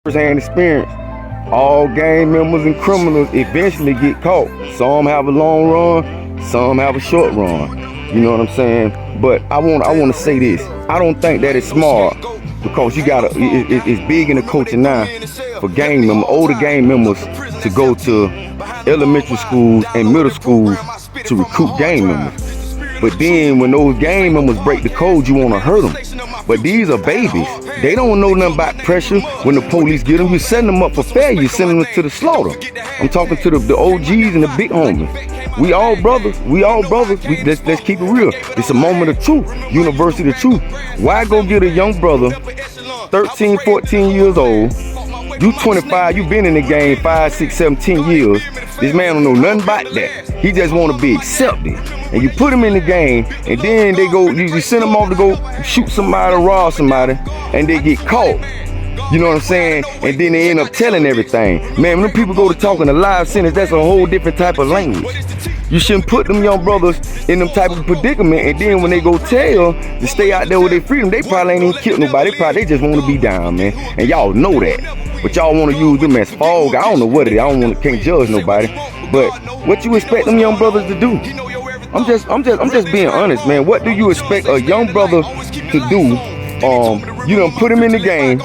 first-hand experience. All gang members and criminals eventually get caught. Some have a long run, some have a short run. You know what I'm saying? But I want to say this. I don't think that it's smart because you gotta. It's big in the culture now for gang members, older gang members, to go to elementary schools and middle schools to recruit gang members. But then when those gang members break the code, you want to hurt them. But these are babies. They don't know nothing about pressure. When the police get them, you send them up for failure. You send them to the slaughter. I'm talking to the OGs and the big homies. We all brothers. We all brothers. Let's keep it real. It's a moment of truth. University of truth. Why go get a young brother, 13, 14 years old? You 25, you been in the game 5, 6, 17 years. This man don't know nothing about that. He just want to be accepted. And you put him in the game, and then they go, you send them off to go shoot somebody, rob somebody, and they get caught. You know what I'm saying? And then they end up telling everything. Man, when people go to talking a live sentence, that's a whole different type of language. You shouldn't put them young brothers in them type of predicament, and then when they go tell to stay out there with their freedom, they probably ain't even killed nobody. They just want to be down, man. And y'all know that. But y'all want to use them as fall guys. I don't know what it is. Can't judge nobody. But what you expect them young brothers to do? I'm just being honest, man. What do you expect a young brother to do? You done put him in the game.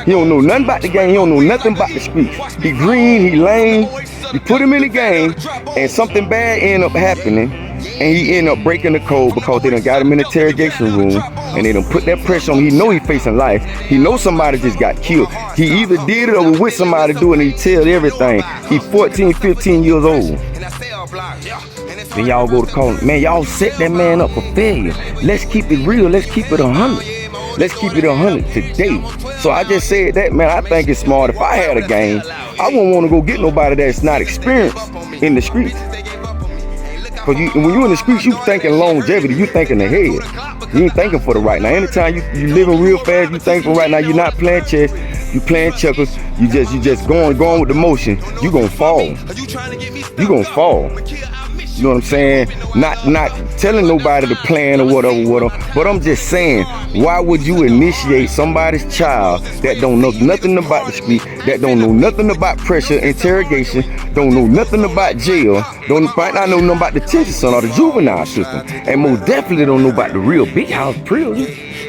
He don't know nothing about the game. He don't know nothing about the streets. He green, he lame. You put him in the game, and something bad end up happening, and he end up breaking the code because they done got him in the interrogation room, and they done put that pressure on him. He know he facing life. He know somebody just got killed. He either did it or was with somebody doing it. He tell everything. He 14, 15 years old. Then y'all go to call him. Man, y'all set that man up for failure. Let's keep it real. Let's keep it 100. Let's keep it 100 today. So I just said that, man. I think it's smart. If I had a game, I wouldn't want to go get nobody that's not experienced in the streets. Because when you're in the streets, you thinking longevity. You thinking ahead. You ain't thinking for the right now. Anytime you living real fast, you think for right now. You're not playing chess. You playing checkers. You just going with the motion. You gonna fall. You gonna fall. You know what I'm saying? Not telling nobody the plan or whatever. But I'm just saying, why would you initiate somebody's child that don't know nothing about the street, that don't know nothing about pressure, interrogation, don't know nothing about jail, might not know nothing about the detention center or the juvenile system, and most definitely don't know about the real big house prison?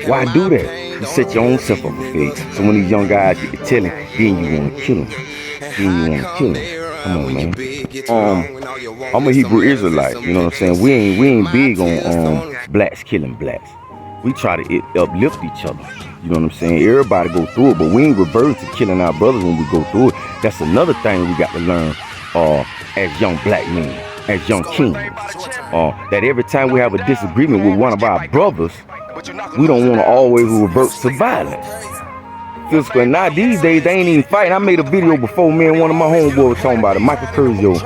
Why do that? You set your own self up for failure. So when these young guys get to telling, then you want to kill them. Come on, man. I'm a Hebrew Israelite. You know what I'm saying? We ain't big on blacks killing blacks. We try to uplift each other. You know what I'm saying? Everybody go through it, but we ain't revert to killing our brothers when we go through it. That's another thing we got to learn as young black men, as young kings. That every time we have a disagreement with one of our brothers, we don't want to always revert to violence. Physical. And now these days they ain't even fighting. I made a video before, me and one of my homeboys was talking about it, Michael Curzio.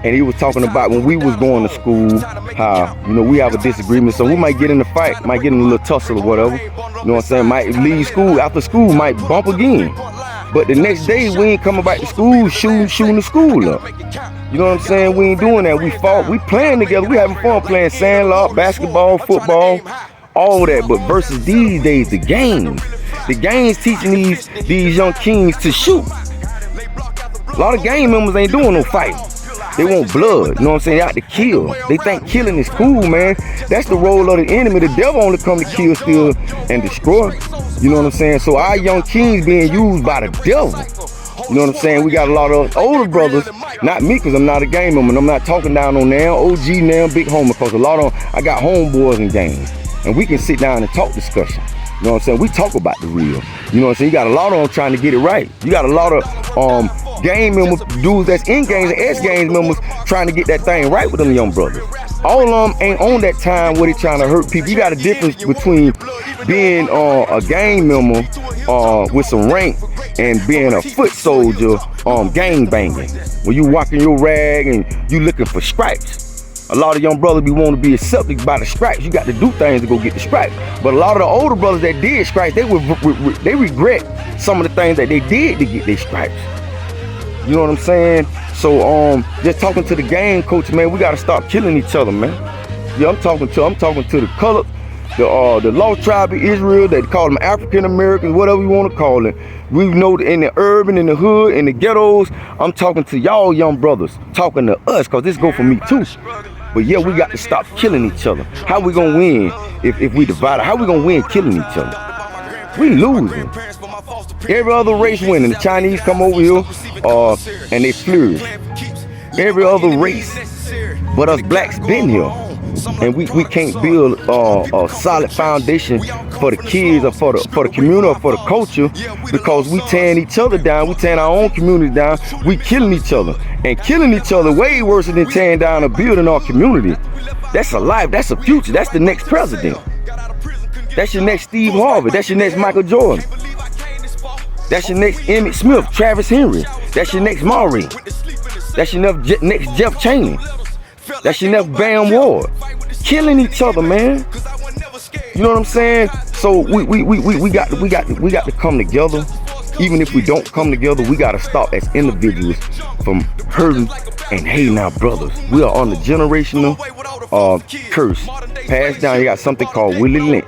And he was talking about when we was going to school, how, we have a disagreement, so we might get in a fight, might get in a little tussle or whatever. You know what I'm saying? Might leave school, after school, might bump again. But the next day, we ain't coming back to school shooting the school up. You know what I'm saying? We ain't doing that. We fought, we playing together, we having fun playing sandlot, basketball, football, all that. But versus these days, the games teaching these young kings to shoot. A lot of gang members ain't doing no fighting. They want blood, you know what I'm saying? They out to kill. They think killing is cool, man. That's the role of the enemy. The devil only come to kill, steal, and destroy. You know what I'm saying? So our young kings being used by the devil. You know what I'm saying? We got a lot of older brothers, not me, because I'm not a gang member. I'm not talking down on them. OG now, big homie, because I got homeboys in gangs. And we can sit down and talk discussion. You know what I'm saying? We talk about the real. You know what I'm saying? You got a lot of them trying to get it right. You got a lot of gang members, dudes that's in gangs and ex-gangs members trying to get that thing right with them young brothers. All of them ain't on that time where they trying to hurt people. You got a difference between being a gang member with some rank and being a foot soldier gang banging. When you walking your rag and you looking for stripes. A lot of young brothers want to be accepted by the stripes. You got to do things to go get the stripes. But a lot of the older brothers that did stripes, they regret some of the things that they did to get their stripes. You know what I'm saying? So just talking to the gang coach, man, we got to stop killing each other, man. Yeah, I'm talking to the color. the lost tribe of Israel, they call them African Americans, whatever you want to call it. We know in the urban, in the hood, in the ghettos. I'm talking to y'all young brothers, talking to us, because this go for me too. But yeah, we got to stop killing each other. How we gonna win if we divide? How we gonna win killing each other? We losing. Every other race winning. The Chinese come over here and they flourish. Every other race, but us blacks been here. And we can't build a solid foundation for the kids or for the community or for the culture, because we tearing each other down. We tearing our own community down. We killing each other, and killing each other way worse than tearing down or building our community. That's a life. That's a future. That's the next president. That's your next Steve Harvey. That's your next Michael Jordan. That's your next Emmitt Smith, Travis Henry. That's your next Maureen. That's your next Jeff Cheney. That's your next Bam Ward. Killing each other, man. You know what I'm saying? So we got to come together. Even if we don't come together, we got to stop as individuals from hurting and hating our brothers. We are on the generational curse passed down. You got something called Willie Lynch.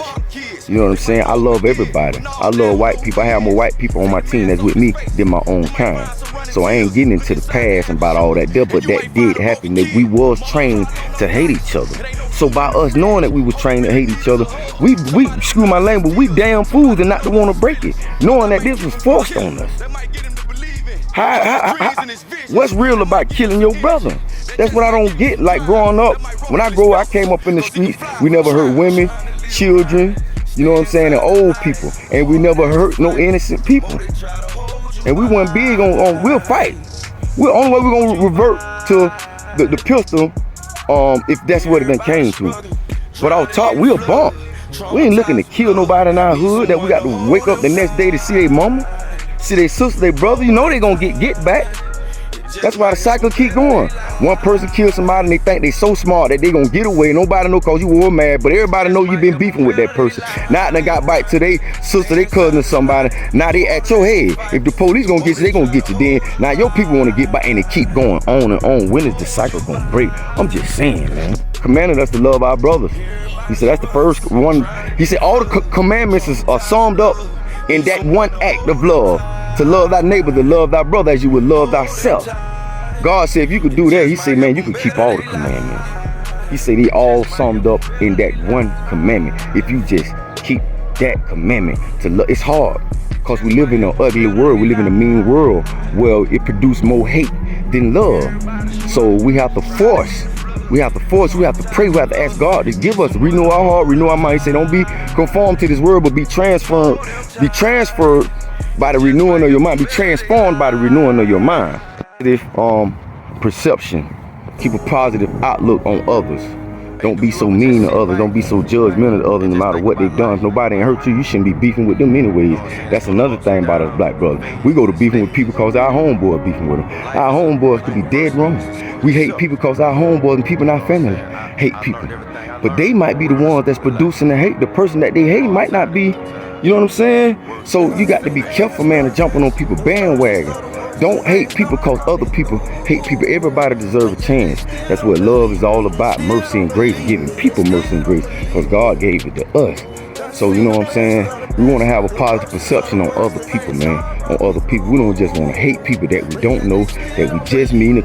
You know what I'm saying? I love everybody. I love white people. I have more white people on my team that's with me than my own kind. So I ain't getting into the past and about all that there, but that did happen. That we was trained to hate each other. So by us knowing that we was trained to hate each other, we screw my language, we damn fools and not to want to break it. Knowing that this was forced on us. What's real about killing your brother? That's what I don't get. Like growing up, when I grew up, I came up in the streets. We never hurt women, children, you know what I'm saying, and old people. And we never hurt no innocent people. And we weren't big on we'll fight. We're only way we're gonna revert to the pistol if that's what it done came to. But I was taught we'll bump. We ain't looking to kill nobody in our hood that we got to wake up the next day to see their mama, see their sister, their brother. You know they gonna get back. That's why the cycle keep going. One person kills somebody and they think they so smart that they gonna get away. Nobody know cause you were mad, but everybody know you been beefing with that person. Now they got back to their sister, their cousin or somebody. Now they at your head. If the police gonna get you, they gonna get you. Then now your people wanna get back and they keep going on and on. When is the cycle gonna break? I'm just saying, man. Commanded us to love our brothers. He said that's the first one. He said all the commandments are summed up in that one act of love. To love thy neighbor, to love thy brother as you would love thyself. God said if you could do that, he said, man, you could keep all the commandments. He said they all summed up in that one commandment. If you just keep that commandment to love. It's hard because we live in an ugly world. We live in a mean world where it produces more hate than love. So we have to force. We have to pray, we have to ask God to give us, renew our heart, renew our mind. He said, don't be conformed to this world, but be transferred by the renewing of your mind. Be transformed by the renewing of your mind. Perception. Keep a positive outlook on others. Don't be so mean to others. Don't be so judgmental to others no matter what they've done. If nobody ain't hurt you, you shouldn't be beefing with them anyways. That's another thing about us black brothers. We go to beefing with people because our homeboys beefing with them. Our homeboys could be dead wrong. We hate people because our homeboys and people in our family hate people. But they might be the ones that's producing the hate. The person that they hate might not be, you know what I'm saying? So you got to be careful, man, of jumping on people's bandwagon. Don't hate people because other people hate people. Everybody deserves a chance. That's what love is all about. Mercy and grace, giving people mercy and grace because God gave it to us. So you know what I'm saying? We want to have a positive perception on other people, man. On other people. We don't just want to hate people that we don't know, that we just mean to